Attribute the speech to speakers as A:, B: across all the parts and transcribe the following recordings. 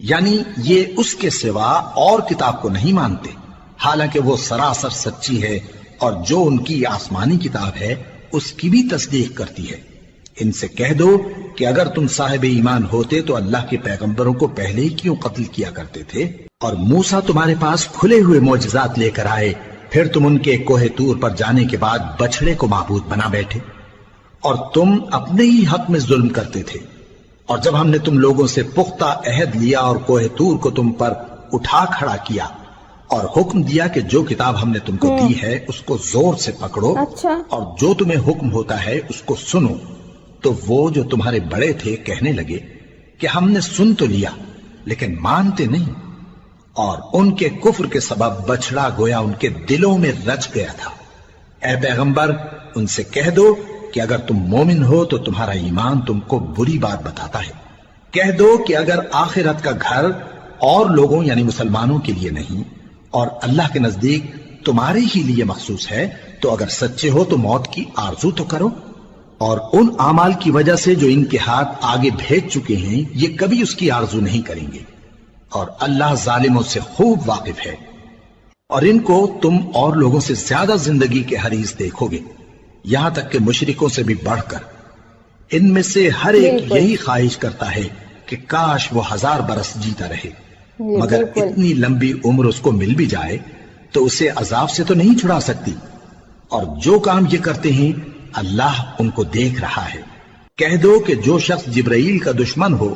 A: یعنی یہ اس کے سوا اور کتاب کو نہیں مانتے، حالانکہ وہ سراسر سچی ہے، اور جو ان کی آسمانی کتاب ہے اس کی بھی تصدیق کرتی ہے۔ ان سے کہہ دو کہ اگر تم صاحب ایمان ہوتے تو اللہ کے پیغمبروں کو پہلے ہی کیوں قتل کیا کرتے تھے؟ اور موسیٰ تمہارے پاس کھلے ہوئے معجزات لے کر آئے، پھر تم ان کے کوہ طور پر جانے کے بعد بچڑے کو معبود بنا بیٹھے، اور تم اپنے ہی حق میں ظلم کرتے تھے۔ اور جب ہم نے تم لوگوں سے پختہ عہد لیا اور کوہ طور کو تم پر اٹھا کھڑا کیا اور حکم دیا کہ جو کتاب ہم نے تم کو دی ہے اس کو زور سے پکڑو، اور جو تمہیں حکم ہوتا ہے اس کو سنو، تو وہ جو تمہارے بڑے تھے کہنے لگے کہ ہم نے سن تو لیا لیکن مانتے نہیں، اور ان کے کفر کے سبب بچڑا گویا ان کے دلوں میں رچ گیا تھا۔ اے پیغمبر ان سے کہہ دو کہ اگر تم مومن ہو تو تمہارا ایمان تم کو بری بات بتاتا ہے۔ کہہ دو کہ اگر آخرت کا گھر اور لوگوں یعنی مسلمانوں کے لیے نہیں اور اللہ کے نزدیک تمہارے ہی لیے مخصوص ہے تو اگر سچے ہو تو موت کی آرزو تو کرو، اور ان اعمال کی وجہ سے جو ان کے ہاتھ آگے بھیج چکے ہیں یہ کبھی اس کی آرزو نہیں کریں گے، اور اللہ ظالموں سے خوب واقف ہے۔ اور ان کو تم اور لوگوں سے زیادہ زندگی کے حریص دیکھو گے، یہاں تک کہ مشرکوں سے بھی بڑھ کر۔ ان میں سے ہر ایک یہی خواہش کرتا ہے کہ کاش وہ 1000 برس جیتا رہے، مگر اتنی لمبی عمر اس کو مل بھی جائے تو اسے عذاب سے تو نہیں چھڑا سکتی، اور جو کام یہ کرتے ہیں اللہ ان کو دیکھ رہا ہے۔ کہہ دو کہ جو شخص جبرائیل کا دشمن ہو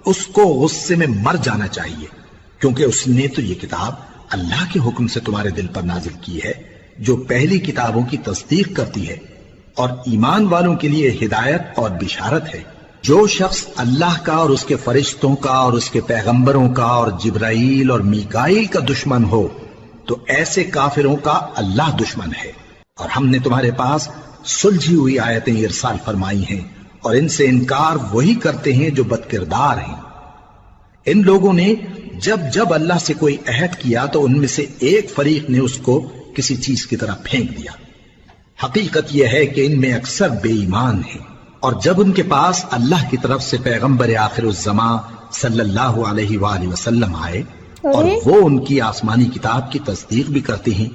A: اس کو غصے میں مر جانا چاہیے، کیونکہ اس نے تو یہ کتاب اللہ کے حکم سے تمہارے دل پر نازل کی ہے جو پہلی کتابوں کی تصدیق کرتی ہے، اور ایمان والوں کے لیے ہدایت اور بشارت ہے۔ جو شخص اللہ کا اور اس کے فرشتوں کا اور اس کے پیغمبروں کا اور جبرائیل اور میکائیل کا دشمن ہو تو ایسے کافروں کا اللہ دشمن ہے۔ اور ہم نے تمہارے پاس سلجھی ہوئی آیتیں ارسال فرمائی ہیں، اور ان سے انکار وہی کرتے ہیں جو بد کردار ہیں۔ ان لوگوں نے جب اللہ سے کوئی عہد کیا تو ان میں سے ایک فریق نے اس کو کسی چیز کی طرح پھینک دیا۔ حقیقت یہ ہے کہ ان میں اکثر بے ایمان ہیں، اور جب ان کے پاس اللہ کی طرف سے پیغمبر آخر الزمان صلی اللہ علیہ وآلہ وسلم آئے اور وہ ان کی آسمانی کتاب کی تصدیق بھی کرتے ہیں،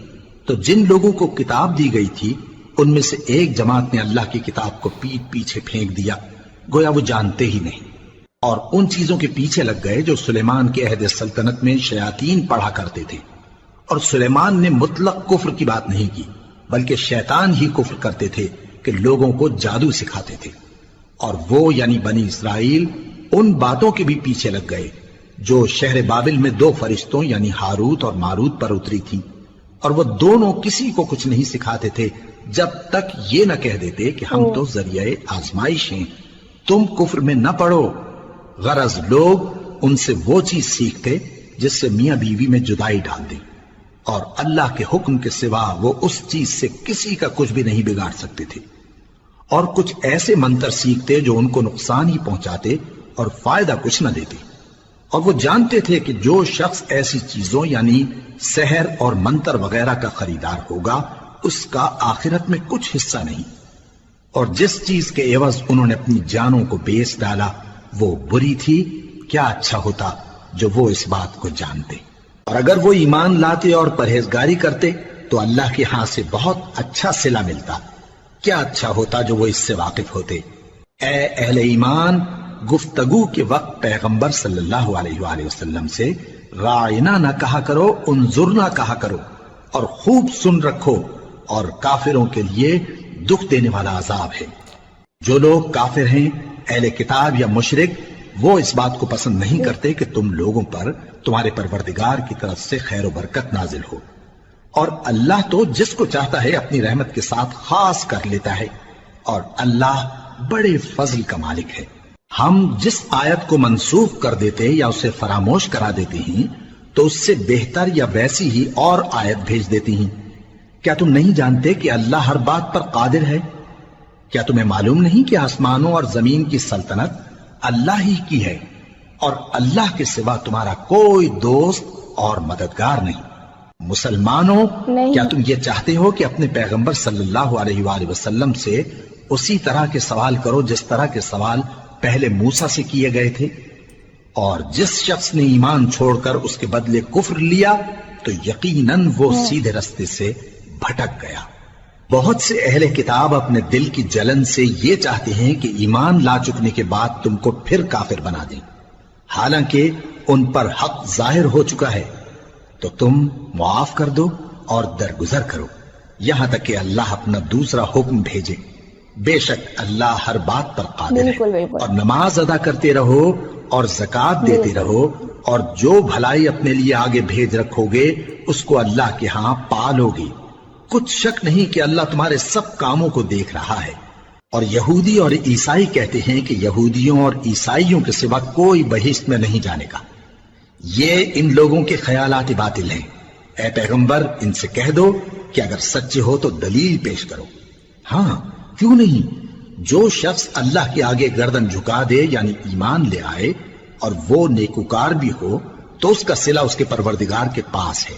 A: تو جن لوگوں کو کتاب دی گئی تھی ان میں سے ایک جماعت نے اللہ کی کتاب کو پیٹ پیچھے پھینک دیا، گویا وہ جانتے ہی نہیں، اور ان چیزوں کے پیچھے لگ گئے جو سلیمان کے عہد سلطنت میں شیاطین پڑھا کرتے تھے۔ اور سلیمان نے مطلق کفر کی بات نہیں کی، بلکہ شیطان ہی کفر کرتے تھے کہ لوگوں کو جادو سکھاتے تھے، اور وہ یعنی بنی اسرائیل ان باتوں کے بھی پیچھے لگ گئے جو شہر بابل میں 2 فرشتوں یعنی ہاروت اور ماروت پر اتری تھی، اور وہ دونوں کسی کو کچھ نہیں سکھاتے تھے جب تک یہ نہ کہہ دیتے کہ ہم تو ذریعہ آزمائش ہیں، تم کفر میں نہ پڑو۔ غرض لوگ ان سے وہ چیز سیکھتے جس سے میاں بیوی میں جدائی ڈال دیں، اور اللہ کے حکم کے سوا وہ اس چیز سے کسی کا کچھ بھی نہیں بگاڑ سکتے تھے، اور کچھ ایسے منتر سیکھتے جو ان کو نقصان ہی پہنچاتے اور فائدہ کچھ نہ دیتے، اور وہ جانتے تھے کہ جو شخص ایسی چیزوں یعنی سحر اور منتر وغیرہ کا خریدار ہوگا اس کا آخرت میں کچھ حصہ نہیں، اور جس چیز کے عوض انہوں نے اپنی جانوں کو بیچ ڈالا وہ بری تھی، کیا اچھا ہوتا جو وہ اس بات کو جانتے۔ اور اگر وہ ایمان لاتے اور پرہیزگاری کرتے تو اللہ کے ہاں سے بہت اچھا صلہ ملتا، کیا اچھا ہوتا جو وہ اس سے واقف ہوتے۔ اے اہل ایمان، گفتگو کے وقت پیغمبر صلی اللہ علیہ وآلہ وسلم سے رائنا نہ کہا کرو، انظرنا کہا کرو، اور خوب سن رکھو، اور کافروں کے لیے دکھ دینے والا عذاب ہے۔ جو لوگ کافر ہیں، اہل کتاب یا مشرک، وہ اس بات کو پسند نہیں کرتے کہ تم لوگوں پر تمہارے پروردگار کی طرف سے خیر و برکت نازل ہو، اور اللہ تو جس کو چاہتا ہے اپنی رحمت کے ساتھ خاص کر لیتا ہے، اور اللہ بڑے فضل کا مالک ہے۔ ہم جس آیت کو منسوخ کر دیتے یا اسے فراموش کرا دیتے ہیں تو اس سے بہتر یا ویسی ہی اور آیت بھیج دیتی ہیں۔ کیا تم نہیں جانتے کہ اللہ ہر بات پر قادر ہے؟ کیا تمہیں معلوم نہیں کہ آسمانوں اور زمین کی سلطنت اللہ ہی کی ہے، اور اللہ کے سوا تمہارا کوئی دوست اور مددگار نہیں؟ مسلمانوں، کیا تم یہ چاہتے ہو کہ اپنے پیغمبر صلی اللہ علیہ وآلہ وسلم سے اسی طرح کے سوال کرو جس طرح کے سوال پہلے موسیٰ سے کیے گئے تھے؟ اور جس شخص نے ایمان چھوڑ کر اس کے بدلے کفر لیا تو یقیناً وہ سیدھے رستے سے بھٹک گیا۔ بہت سے اہل کتاب اپنے دل کی جلن سے یہ چاہتے ہیں کہ ایمان لا چکنے کے بعد تم کو پھر کافر بنا دیں، حالانکہ ان پر حق ظاہر ہو چکا ہے، تو تم معاف کر دو اور درگزر کرو یہاں تک کہ اللہ اپنا دوسرا حکم بھیجے۔ بے شک اللہ ہر بات پر قادر ہے۔ اور نماز ادا کرتے رہو اور زکوٰۃ دیتے رہو، اور جو بھلائی اپنے لیے آگے بھیج رکھو گے اس کو اللہ کے ہاں پالو گے۔ کچھ شک نہیں کہ اللہ تمہارے سب کاموں کو دیکھ رہا ہے۔ اور یہودی اور عیسائی کہتے ہیں کہ یہودیوں اور عیسائیوں کے سوا کوئی بہشت میں نہیں جانے کا۔ یہ ان لوگوں کے خیالات باطل ہیں۔ اے پیغمبر ان سے کہہ دو کہ اگر سچے ہو تو دلیل پیش کرو۔ ہاں کیوں نہیں، جو شخص اللہ کے آگے گردن جھکا دے یعنی ایمان لے آئے اور وہ نیکوکار بھی ہو تو اس کا صلہ اس کے پروردگار کے پاس ہے۔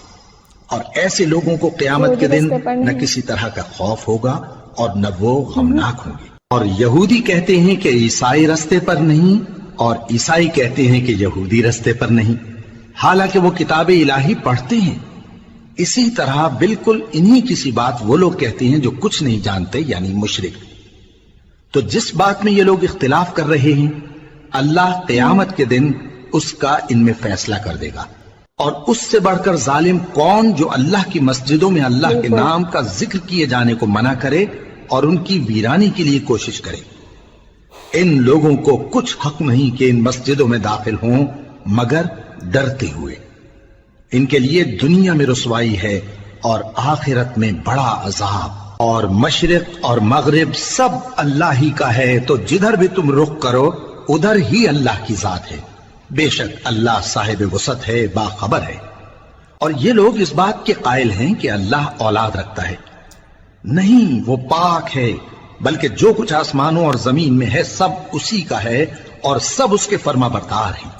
A: اور ایسے لوگوں کو قیامت کے دن نہ کسی طرح کا خوف ہوگا اور نہ وہ غمناک ہوں گے۔ اور یہودی کہتے ہیں کہ عیسائی رستے پر نہیں، اور عیسائی کہتے ہیں کہ یہودی رستے پر نہیں، حالانکہ وہ کتاب الہی پڑھتے ہیں۔ اسی طرح بالکل انہی کسی بات وہ لوگ کہتے ہیں جو کچھ نہیں جانتے یعنی مشرک۔ تو جس بات میں یہ لوگ اختلاف کر رہے ہیں اللہ قیامت کے دن اس کا ان میں فیصلہ کر دے گا۔ اور اس سے بڑھ کر ظالم کون جو اللہ کی مسجدوں میں اللہ کے نام کا ذکر کیے جانے کو منع کرے اور ان کی ویرانی کے لیے کوشش کرے۔ ان لوگوں کو کچھ حق نہیں کہ ان مسجدوں میں داخل ہوں مگر ڈرتے ہوئے۔ ان کے لیے دنیا میں رسوائی ہے اور آخرت میں بڑا عذاب۔ اور مشرق اور مغرب سب اللہ ہی کا ہے، تو جدھر بھی تم رخ کرو ادھر ہی اللہ کی ذات ہے۔ بے شک اللہ صاحب وسعت ہے، باخبر ہے۔ اور یہ لوگ اس بات کے قائل ہیں کہ اللہ اولاد رکھتا ہے۔ نہیں، وہ پاک ہے، بلکہ جو کچھ آسمانوں اور زمین میں ہے سب اسی کا ہے اور سب اس کے فرما بردار ہیں۔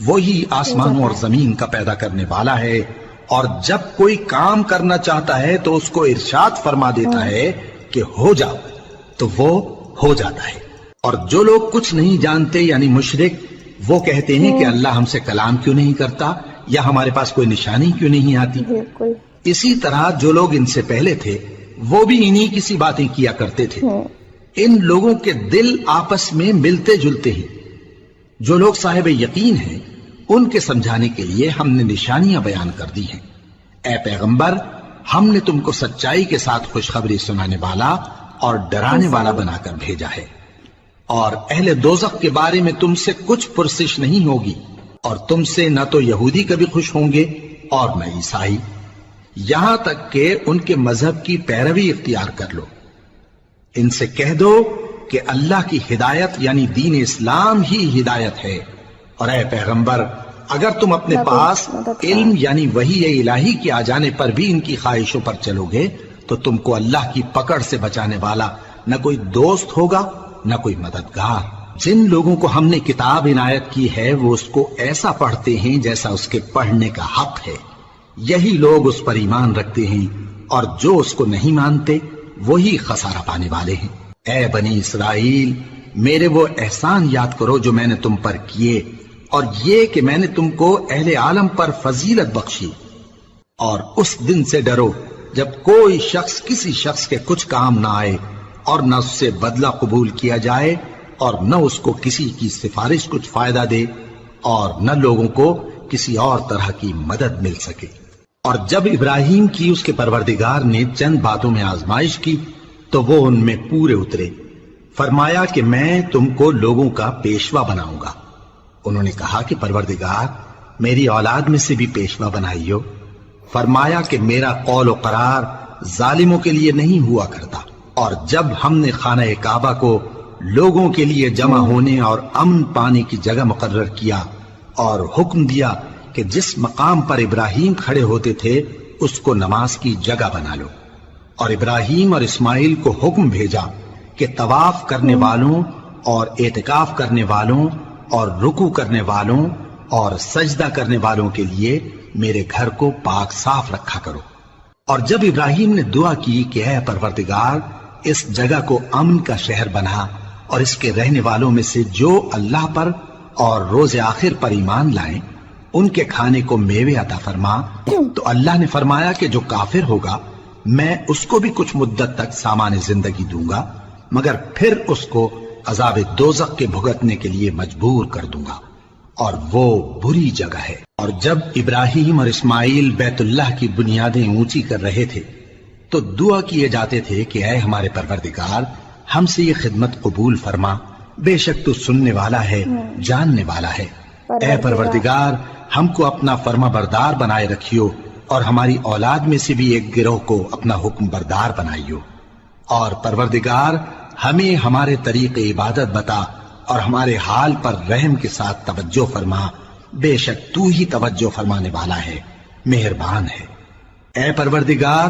A: وہی آسمانوں اور زمین کا پیدا کرنے والا ہے، اور جب کوئی کام کرنا چاہتا ہے تو اس کو ارشاد فرما دیتا ہے کہ ہو جاؤ تو وہ ہو جاتا ہے۔ اور جو لوگ کچھ نہیں جانتے یعنی مشرک، وہ کہتے ہیں کہ اللہ ہم سے کلام کیوں نہیں کرتا یا ہمارے پاس کوئی نشانی کیوں نہیں آتی۔ اسی طرح جو لوگ ان سے پہلے تھے وہ بھی انہی کسی باتیں کیا کرتے تھے۔ ان لوگوں کے دل آپس میں ملتے جلتے ہیں۔ جو لوگ صاحب یقین ہیں ان کے سمجھانے کے لیے ہم نے نشانیاں بیان کر دی ہیں۔ اے پیغمبر ہم نے تم کو سچائی کے ساتھ خوشخبری سنانے والا اور ڈرانے والا بنا کر بھیجا ہے۔ اور اہل دوزخ کے بارے میں تم سے کچھ پرسش نہیں ہوگی، اور تم سے نہ تو یہودی کبھی خوش ہوں گے اور نہ عیسائی، یہاں تک کہ ان کے مذہب کی پیروی اختیار کر لو۔ ان سے کہہ دو کہ اللہ کی ہدایت یعنی دین اسلام ہی ہدایت ہے۔ اور اے پیغمبر اگر تم اپنے پاس علم یعنی وحی الہی کے آ جانے پر بھی ان کی خواہشوں پر چلو گے تو تم کو اللہ کی پکڑ سے بچانے والا نہ کوئی دوست ہوگا نہ کوئی مددگار۔ جن لوگوں کو ہم نے کتاب عنایت کی ہے وہ اس کو ایسا پڑھتے ہیں جیسا اس کے پڑھنے کا حق ہے، یہی لوگ اس پر ایمان رکھتے ہیں، اور جو اس کو نہیں مانتے وہی خسارہ پانے والے ہیں۔ اے بنی اسرائیل میرے وہ احسان یاد کرو جو میں نے تم پر کیے، اور یہ کہ میں نے تم کو اہل عالم پر فضیلت بخشی۔ اور اس دن سے ڈرو جب کوئی شخص کسی شخص کے کچھ کام نہ آئے اور نہ اس سے بدلہ قبول کیا جائے اور نہ اس کو کسی کی سفارش کچھ فائدہ دے اور نہ لوگوں کو کسی اور طرح کی مدد مل سکے۔ اور جب ابراہیم کی اس کے پروردگار نے چند باتوں میں آزمائش کی تو وہ ان میں پورے اترے۔ فرمایا کہ میں تم کو لوگوں کا پیشوا بناؤں گا۔ انہوں نے کہا کہ پروردگار میری اولاد میں سے بھی پیشوا بنائیو۔ فرمایا کہ میرا قول و قرار ظالموں کے لیے نہیں ہوا کرتا۔ اور جب ہم نے خانہ کعبہ کو لوگوں کے لیے جمع ہونے اور امن پانے کی جگہ مقرر کیا اور حکم دیا کہ جس مقام پر ابراہیم کھڑے ہوتے تھے اس کو نماز کی جگہ بنا لو، اور ابراہیم اور اسماعیل کو حکم بھیجا کہ طواف کرنے والوں اور اعتکاف کرنے والوں اور رکوع کرنے والوں اور سجدہ کرنے والوں کے لیے میرے گھر کو پاک صاف رکھا کرو۔ اور جب ابراہیم نے دعا کی کہ اے پروردگار اس جگہ کو امن کا شہر بنا، اور اس کے رہنے والوں میں سے جو اللہ پر اور روز آخر پر ایمان لائیں ان کے کھانے کو میوے عطا فرما، تو اللہ نے فرمایا کہ جو کافر ہوگا میں اس کو بھی کچھ مدت تک سامان زندگی دوں گا، مگر پھر اس کو عذاب دوزخ کے بھگتنے کے لیے مجبور کر دوں گا، اور وہ بری جگہ ہے۔ اور جب ابراہیم اور اسماعیل بیت اللہ کی بنیادیں اونچی کر رہے تھے تو دعا کیے جاتے تھے کہ اے ہمارے پروردگار، ہم سے یہ خدمت قبول فرما، بے شک تو سننے والا ہے، جاننے والا ہے۔ اے پروردگار، ہم کو اپنا فرما بردار بنائے رکھیو، اور ہماری اولاد میں سے بھی ایک گروہ کو اپنا حکم بردار بنائیو، اور پروردگار ہمیں ہمارے طریق عبادت بتا، اور ہمارے حال پر رحم کے ساتھ توجہ فرما، بے شک تو ہی توجہ فرمانے والا ہے، مہربان ہے۔ اے پروردگار،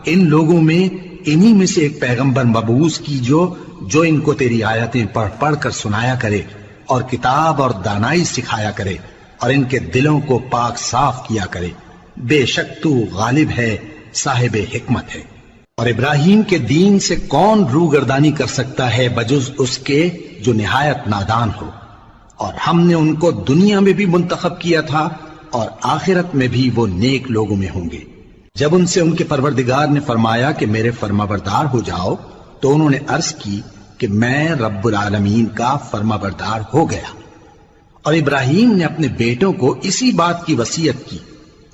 A: ان لوگوں میں انہی میں سے ایک پیغمبر مبعوث کی جو ان کو تیری آیتیں پڑھ پڑھ کر سنایا کرے، اور کتاب اور دانائی سکھایا کرے، اور ان کے دلوں کو پاک صاف کیا کرے، بے شک تو غالب ہے، صاحب حکمت ہے۔ اور ابراہیم کے دین سے کون روگردانی کر سکتا ہے بجز اس کے جو نہایت نادان ہو، اور ہم نے ان کو دنیا میں بھی منتخب کیا تھا اور آخرت میں بھی وہ نیک لوگوں میں ہوں گے۔ جب ان سے ان کے پروردگار نے فرمایا کہ میرے فرما بردار ہو جاؤ، تو انہوں نے عرض کی کہ میں رب العالمین کا فرما بردار ہو گیا۔ اور ابراہیم نے اپنے بیٹوں کو اسی بات کی وصیت کی،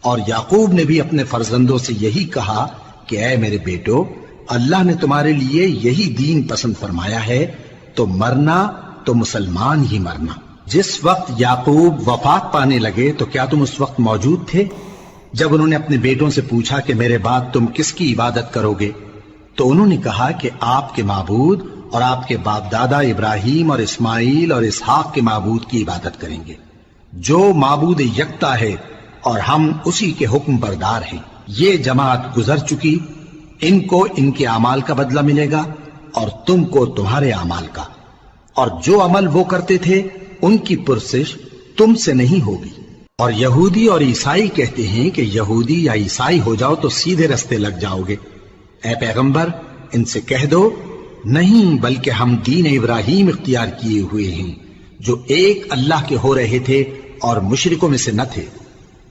A: اور یعقوب نے بھی اپنے فرزندوں سے یہی کہا کہ اے میرے بیٹو، اللہ نے تمہارے لیے یہی دین پسند فرمایا ہے، تو مرنا تو مسلمان ہی مرنا۔ جس وقت یعقوب وفات پانے لگے تو کیا تم اس وقت موجود تھے جب انہوں نے اپنے بیٹوں سے پوچھا کہ میرے بعد تم کس کی عبادت کرو گے؟ تو انہوں نے کہا کہ آپ کے معبود اور آپ کے باپ دادا ابراہیم اور اسماعیل اور اسحاق کے معبود کی عبادت کریں گے، جو معبود یکتا ہے، اور ہم اسی کے حکم بردار ہیں۔ یہ جماعت گزر چکی، ان کو ان کے اعمال کا بدلہ ملے گا، اور تم کو تمہارے اعمال کا، اور جو عمل وہ کرتے تھے ان کی پرسش تم سے نہیں ہوگی۔ اور یہودی اور عیسائی کہتے ہیں کہ یہودی یا عیسائی ہو جاؤ تو سیدھے رستے لگ جاؤ گے۔ اے پیغمبر، ان سے کہہ دو نہیں، بلکہ ہم دین ابراہیم اختیار کیے ہوئے ہیں، جو ایک اللہ کے ہو رہے تھے اور مشرکوں میں سے نہ تھے۔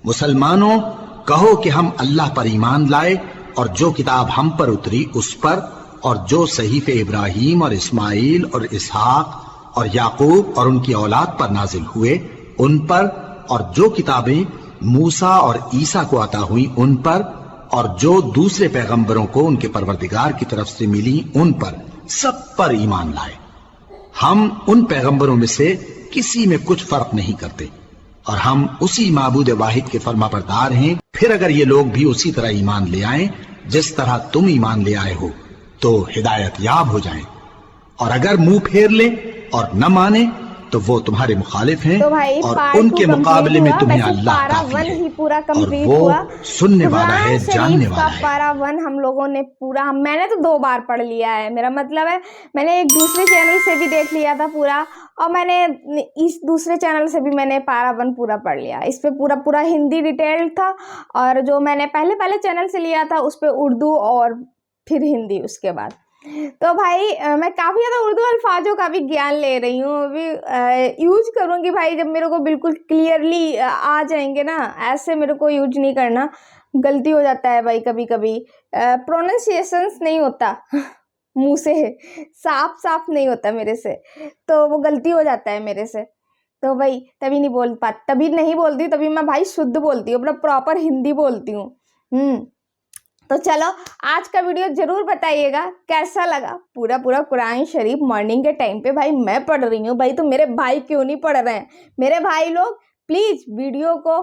A: مسلمانوں، کہو کہ ہم اللہ پر ایمان لائے، اور جو کتاب ہم پر اتری اس پر، اور جو صحیفے ابراہیم اور اسماعیل اور اسحاق اور یعقوب اور ان کی اولاد پر نازل ہوئے ان پر، اور جو کتابیں موسیٰ اور عیسیٰ کو عطا ہوئیں ان پر، اور جو دوسرے پیغمبروں کو ان کے پروردگار کی طرف سے ملی ان پر، سب پر ایمان لائے۔ ہم ان پیغمبروں میں سے کسی میں کچھ فرق نہیں کرتے، اور ہم اسی معبود واحد کے فرما بردار ہیں۔ پھر اگر یہ لوگ بھی اسی طرح ایمان لے آئیں جس طرح تم ایمان لے آئے ہو تو ہدایت یاب ہو جائیں، اور اگر منہ پھیر لیں اور نہ مانیں تو وہ تمہارے مخالف ہیں،
B: تو بھائی
A: اور
B: پارٹ
A: ان
B: 2
A: کے مقابلے میں تمہیں
B: ویسے
A: اللہ
B: پارا
A: کافی
B: 1
A: ہے،
B: ہی پورا
A: اور
B: کمپلیٹ
A: وہ
B: ہوا۔
A: سننے والا ہے،
B: قرآن
A: جاننے
B: شریف کا
A: والا ہے۔
B: پارا 1 ہم لوگوں نے پورا، میں نے تو 2 بار پڑھ لیا ہے، میرا مطلب ہے میں نے ایک دوسرے چینل سے بھی دیکھ لیا تھا پورا، اور میں نے اس دوسرے چینل سے بھی میں نے پارا 1 پورا پڑھ لیا۔ اس پہ پورا ہندی ڈیٹیل تھا، اور جو میں نے پہلے چینل سے لیا تھا اس پہ اردو اور پھر ہندی اس کے بعد۔ تو بھائی میں کافی زیادہ اردو الفاظوں کا بھی گیان لے رہی ہوں، ابھی یوز کروں گی بھائی جب میرے کو بالکل کلیئرلی آ جائیں گے نا، ایسے میرے کو یوز نہیں کرنا، غلطی ہو جاتا ہے بھائی، کبھی کبھی پروننسیشنس نہیں ہوتا منہ سے، صاف نہیں ہوتا میرے سے، تو وہ غلطی ہو جاتا ہے میرے سے، تو بھائی تبھی نہیں بولتی، تبھی میں بھائی شدھ بولتی ہوں، اپنا پراپر ہندی بولتی ہوں۔ تو چلو آج کا ویڈیو ضرور بتائیے گا کیسا لگا، پورا قرآن شریف مارننگ کے ٹائم پہ بھائی میں پڑھ رہی ہوں، بھائی تو میرے بھائی کیوں نہیں پڑھ رہے ہیں؟ میرے بھائی لوگ پلیز ویڈیو کو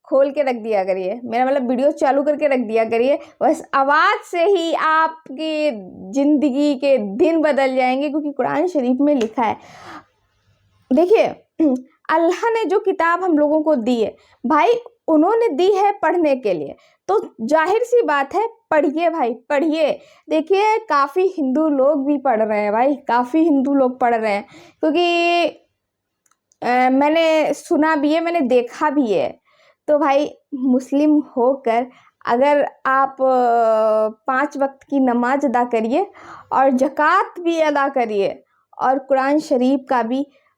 B: کھول کے رکھ دیا کریے، میرا مطلب ویڈیو چالو کر کے رکھ دیا کریے، بس آواز سے ہی آپ کی زندگی کے دن بدل جائیں گے، کیونکہ قرآن شریف میں لکھا ہے، دیکھیے اللہ نے جو کتاب ہم لوگوں کو دی ہے بھائی، انہوں نے دی ہے پڑھنے کے لیے، تو ظاہر سی بات ہے پڑھیے بھائی، پڑھیے۔ دیکھیے کافی ہندو لوگ بھی پڑھ رہے ہیں بھائی، کافی ہندو لوگ پڑھ رہے ہیں، کیونکہ میں نے سنا بھی ہے، میں نے دیکھا بھی ہے، تو بھائی مسلم ہو کر اگر آپ 5 وقت کی نماز ادا کریے اور زکوٰۃ بھی ادا کریے اور قرآن شریف کا بھی